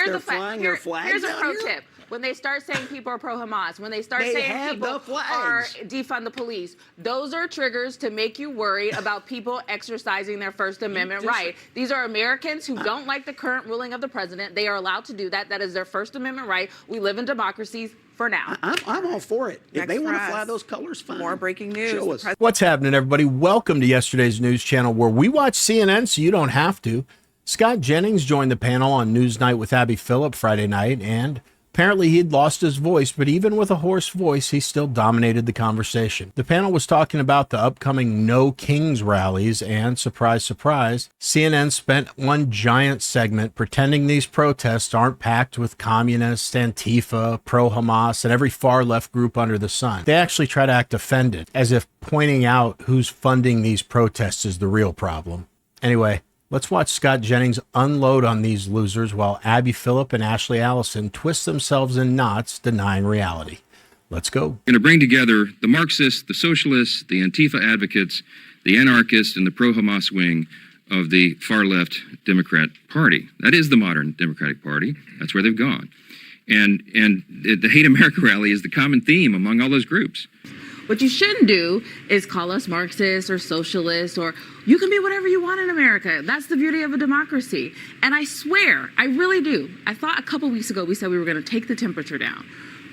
they're flying their flags Here's a out pro here? tip. When they start saying people are pro-Hamas, when they start saying people are defund the police, those are triggers to make you worry about people exercising their First Amendment right. These are Americans who don't like the current ruling of the president. They are allowed to do that. That is their First Amendment right. We live in democracies for now. I'm all for it. If they want to fly those colors, fine. More breaking news. Show us. What's happening, everybody? Welcome to yesterday's news channel where we watch CNN so you don't have to. Scott Jennings joined the panel on NewsNight with Abby Phillip Friday night, and apparently he'd lost his voice, but even with a hoarse voice, he still dominated the conversation. The panel was talking about the upcoming No Kings rallies, and surprise, surprise, CNN spent one giant segment pretending these protests aren't packed with communists, Antifa, pro-Hamas, and every far-left group under the sun. They actually try to act offended, as if pointing out who's funding these protests is the real problem. Anyway, let's watch Scott Jennings unload on these losers while Abby Phillip and Allison twist themselves in knots denying reality. Let's go. We're going to bring together the Marxists, the socialists, the Antifa advocates, the anarchists, and the pro-Hamas wing of the far-left Democrat Party. That is the modern Democratic Party. That's where they've gone. And the Hate America rally is the common theme among all those groups. What you shouldn't do is call us Marxists or socialists, or you can be whatever you want in America. That's the beauty of a democracy. And I swear, I really do. I thought a couple weeks ago we said we were going to take the temperature down.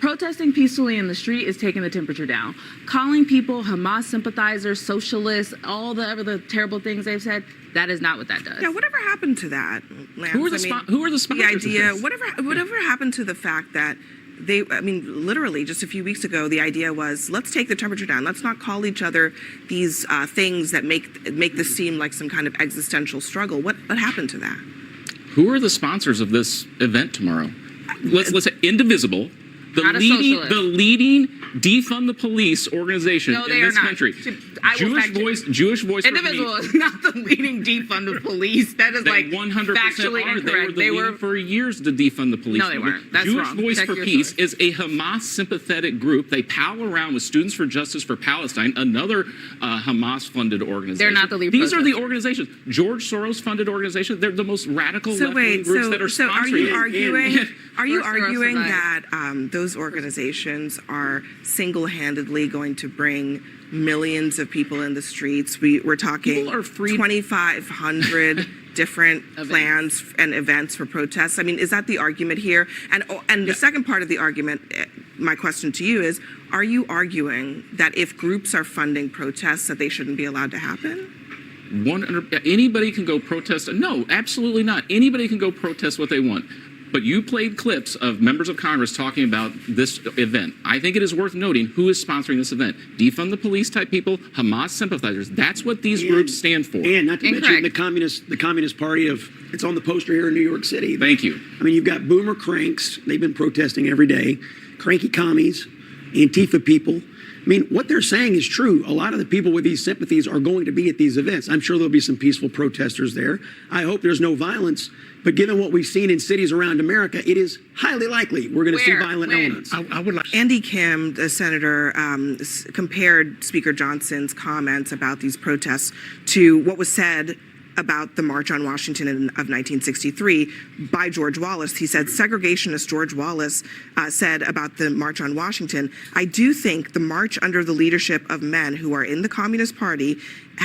Protesting peacefully in the street is taking the temperature down. Calling people Hamas sympathizers, socialists, all the other terrible things they've said, that is not what that does. Yeah, whatever happened to that, Lance? Who are the sponsors? The idea, whatever happened to the fact that literally just a few weeks ago, the idea was, let's take the temperature down. Let's not call each other these things that make this seem like some kind of existential struggle. What happened to that? Who are the sponsors of this event tomorrow? Let's say Indivisible, the leading defund the police organization in this country. Jewish Voice. Indivisible is not the leading defund the police. That is like 100% factually incorrect. They were for years to defund the police. No, they weren't. That's Jewish wrong. Voice Check for your Peace source. is a Hamas sympathetic group. They pal around with Students for Justice for Palestine, another Hamas funded organization. They're not the lead. These are the organizations. George Soros funded organizations. They're the most radical left-wing groups that are sponsoring. Are you arguing that those organizations are single-handedly going to bring millions of people in the streets? We're talking 2,500 different plans and events for protests. I mean, is that the argument here? And the second part of the argument, my question to you is, are you arguing that if groups are funding protests that they shouldn't be allowed to happen? Anybody can go protest. No, absolutely not. Anybody can go protest what they want. But you played clips of members of Congress talking about this event. I think it is worth noting who is sponsoring this event. Defund the police type people, Hamas sympathizers. That's what these groups stand for. And not to mention the Communist Party it's on the poster here in New York City. Thank you. I mean, you've got boomer cranks. They've been protesting every day. Cranky commies, Antifa people. I mean, what they're saying is true. A lot of the people with these sympathies are going to be at these events. I'm sure there'll be some peaceful protesters there. I hope there's no violence. But given what we've seen in cities around America, it is highly likely we're going to see violent elements. I would like. Andy Kim, the senator, compared Speaker Johnson's comments about these protests to what was said about the March on Washington of 1963 by George Wallace. He said, segregationist George Wallace said about the March on Washington, I do think the march under the leadership of men who are in the Communist Party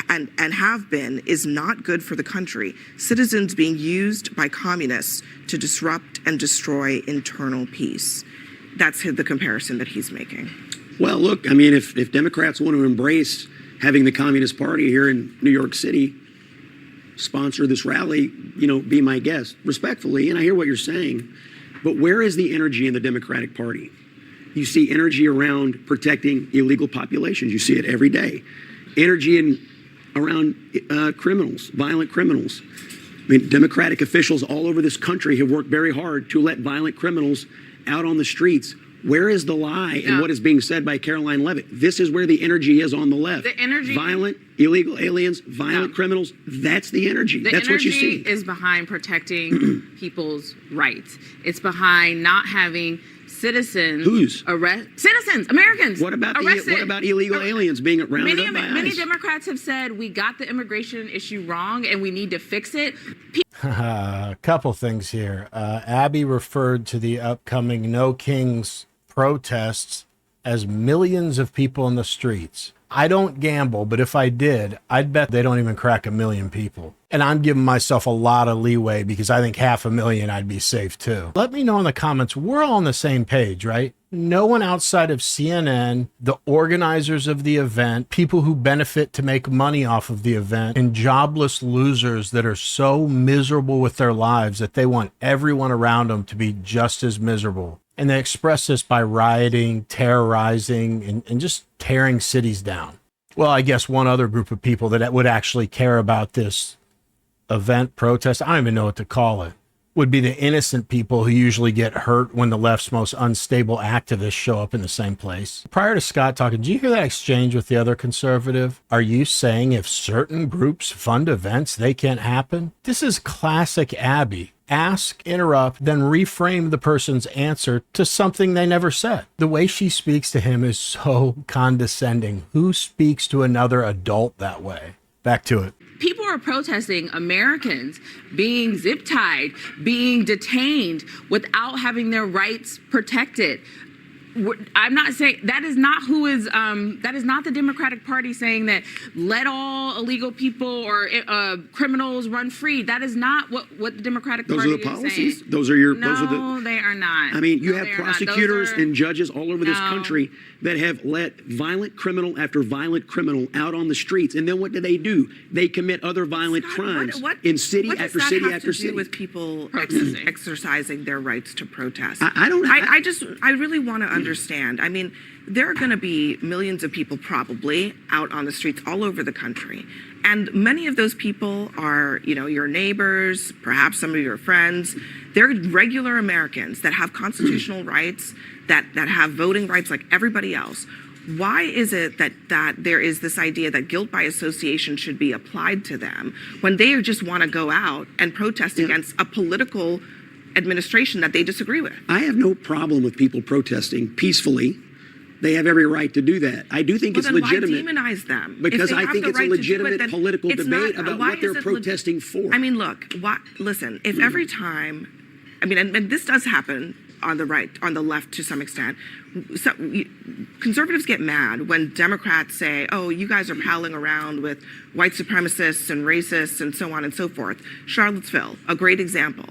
and have been is not good for the country. Citizens being used by communists to disrupt and destroy internal peace. That's the comparison that he's making. Well, look, I mean, if Democrats want to embrace having the Communist Party here in New York City sponsor this rally, be my guest, respectfully, and I hear what you're saying, but where is the energy in the Democratic Party? You see energy around protecting illegal populations. You see it every day. Energy around criminals, violent criminals. I mean, Democratic officials all over this country have worked very hard to let violent criminals out on the streets. Where is the lie in what is being said by Caroline Leavitt? This is where the energy is on the left. The energy, violent, illegal aliens, violent criminals. That's the energy. That's what you see. The energy is behind protecting people's rights. It's behind not having citizens citizens, Americans. What about illegal aliens being rounded up by ICE? Many Democrats have said we got the immigration issue wrong and we need to fix it. A couple things here. Abby referred to the upcoming No Kings protests as millions of people in the streets. I don't gamble, but if I did, I'd bet they don't even crack 1 million people. And I'm giving myself a lot of leeway because I think 500,000 I'd be safe too. Let me know in the comments. We're all on the same page, right? No one outside of CNN, the organizers of the event, people who benefit to make money off of the event, and jobless losers that are so miserable with their lives that they want everyone around them to be just as miserable. And they express this by rioting, terrorizing, and just tearing cities down. Well, I guess one other group of people that would actually care about this event, protest, I don't even know what to call it, would be the innocent people who usually get hurt when the left's most unstable activists show up in the same place. Prior to Scott talking, did you hear that exchange with the other conservative? Are you saying if certain groups fund events, they can't happen? This is classic Abby. Ask, interrupt, then reframe the person's answer to something they never said. The way she speaks to him is so condescending. Who speaks to another adult that way? Back to it. People are protesting Americans being zip-tied, being detained without having their rights protected. I'm not saying that is not that is not the Democratic Party saying that let all illegal people or criminals run free. That is not what the Democratic Party is saying. Those are the policies. Those are your. No, they are not. I mean, you No, have they are not. prosecutors and judges all over this No. country that have let violent criminal after violent criminal out on the streets, and then what do? They commit other violent crimes in city after city after city. What does that have to do with people Protesting. exercising their rights to protest? I I really want to understand. I mean, there are going to be millions of people probably out on the streets all over the country. And many of those people are, your neighbors, perhaps some of your friends. They're regular Americans that have constitutional rights, that have voting rights like everybody else. Why is it that there is this idea that guilt by association should be applied to them when they just want to go out and protest against a political administration that they disagree with? I have no problem with people protesting peacefully. They have every right to do that. I do think it's legitimate. Why demonize them? Because I think it's a legitimate political debate about what they're protesting for. I mean, look, listen, if every time, and this does happen on the right, on the left to some extent, conservatives get mad when Democrats say, oh, you guys are palling around with white supremacists and racists and so on and so forth. Charlottesville, a great example.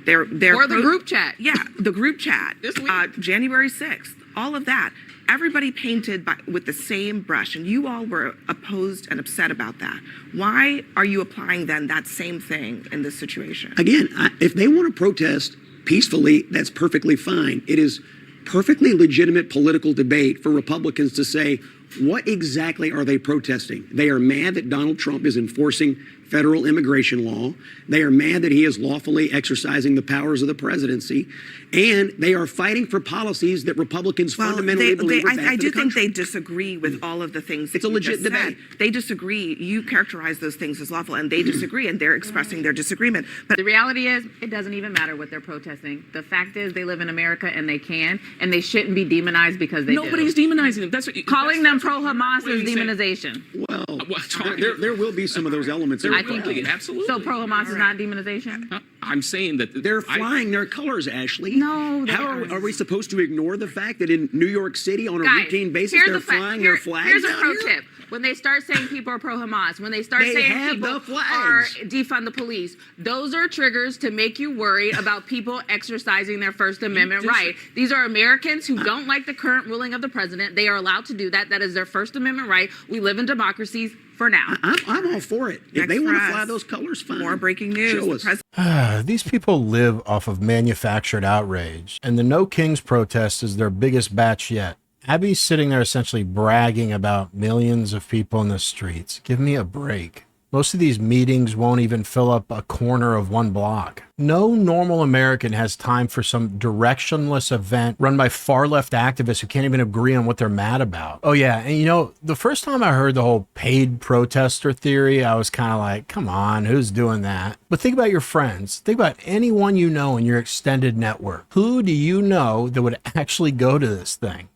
Or the group chat. Yeah, the group chat. This week. January 6th, all of that. Everybody painted with the same brush, and you all were opposed and upset about that. Why are you applying then that same thing in this situation? Again, if they want to protest peacefully, that's perfectly fine. It is perfectly legitimate political debate for Republicans to say, what exactly are they protesting? They are mad that Donald Trump is enforcing federal immigration law. They are mad that he is lawfully exercising the powers of the presidency. And they are fighting for policies that Republicans fundamentally believe are bad I for do the think country. they disagree with all of the things that It's a legit debate. They disagree. You characterize those things as lawful, and they disagree, and they're expressing their disagreement. But The reality is, it doesn't even matter what they're protesting. The fact is, they live in America and they can, and they shouldn't be demonized because they Nobody's do. demonizing them. That's what, Calling them that's what pro-Hamas you're is saying. demonization. Well, there will be some of those elements. There I think will be, absolutely. So pro-Hamas is not demonization? I'm saying that They're flying their colors, Ashley. No, they How aren't. are we supposed to ignore the fact that in New York City on a Guys, routine basis here's they're the fact. flying their flags? Here's a out pro here? tip. When they start saying people are pro-Hamas, when they start They saying have people the are flags. defund the police, those are triggers to make you worry about people exercising their First Amendment right. These are Americans who don't like the current ruling of the president. They are allowed to do that. That is their First Amendment right. We live in democracies for now. I'm all for it. If they want to fly those colors, fine. more breaking news. Show The us. These people live off of manufactured outrage, and the No Kings protest is their biggest batch yet. Abby's sitting there essentially bragging about millions of people in the streets. Give me a break. Most of these meetings won't even fill up a corner of one block. No normal American has time for some directionless event run by far-left activists who can't even agree on what they're mad about. Oh yeah, and the first time I heard the whole paid protester theory, I was kind of like, come on, who's doing that? But think about your friends. Think about anyone you know in your extended network. Who do you know that would actually go to this thing?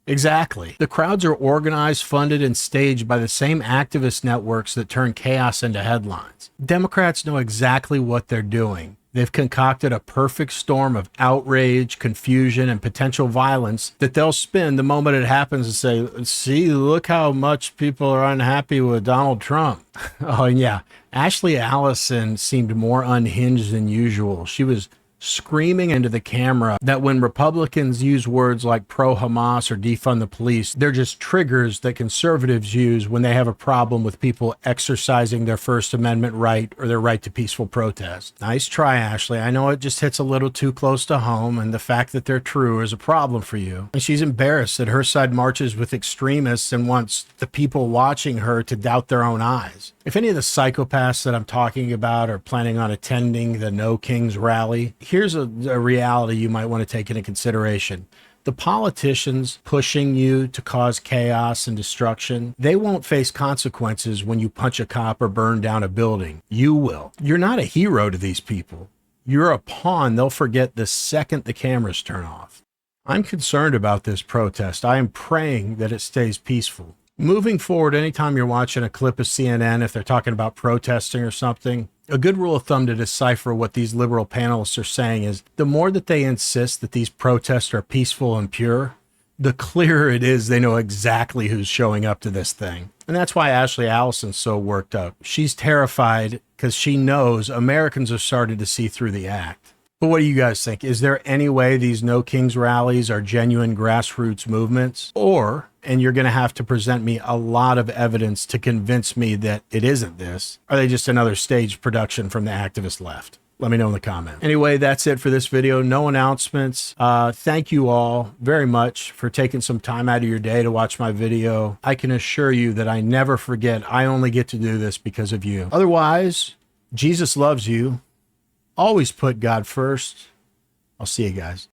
Exactly. The crowds are organized, funded, and staged by the same activist networks that turn chaos into headlines. Democrats know exactly what they're doing. They've concocted a perfect storm of outrage, confusion, and potential violence that they'll spin the moment it happens and say, see, look how much people are unhappy with Donald Trump. Oh, and yeah, Ashley Allison seemed more unhinged than usual. She was screaming into the camera that when Republicans use words like pro-Hamas or defund the police, they're just triggers that conservatives use when they have a problem with people exercising their First Amendment right or their right to peaceful protest. Nice try, Ashley. I know it just hits a little too close to home, and the fact that they're true is a problem for you. And she's embarrassed that her side marches with extremists and wants the people watching her to doubt their own eyes. If any of the psychopaths that I'm talking about are planning on attending the No Kings rally, here's a reality you might want to take into consideration. The politicians pushing you to cause chaos and destruction, they won't face consequences when you punch a cop or burn down a building. You will. You're not a hero to these people. You're a pawn they'll forget the second the cameras turn off. I'm concerned about this protest. I am praying that it stays peaceful. Moving forward, anytime you're watching a clip of CNN, if they're talking about protesting or something, a good rule of thumb to decipher what these liberal panelists are saying is the more that they insist that these protests are peaceful and pure, the clearer it is they know exactly who's showing up to this thing. And that's why Ashley Allison's so worked up. She's terrified because she knows Americans are starting to see through the act. But what do you guys think? Is there any way these No Kings rallies are genuine grassroots movements? Or, and you're going to have to present me a lot of evidence to convince me that it isn't this, are they just another staged production from the activist left? Let me know in the comments. Anyway, that's it for this video. No announcements. Thank you all very much for taking some time out of your day to watch my video. I can assure you that I never forget. I only get to do this because of you. Otherwise, Jesus loves you. Always put God first. I'll see you guys.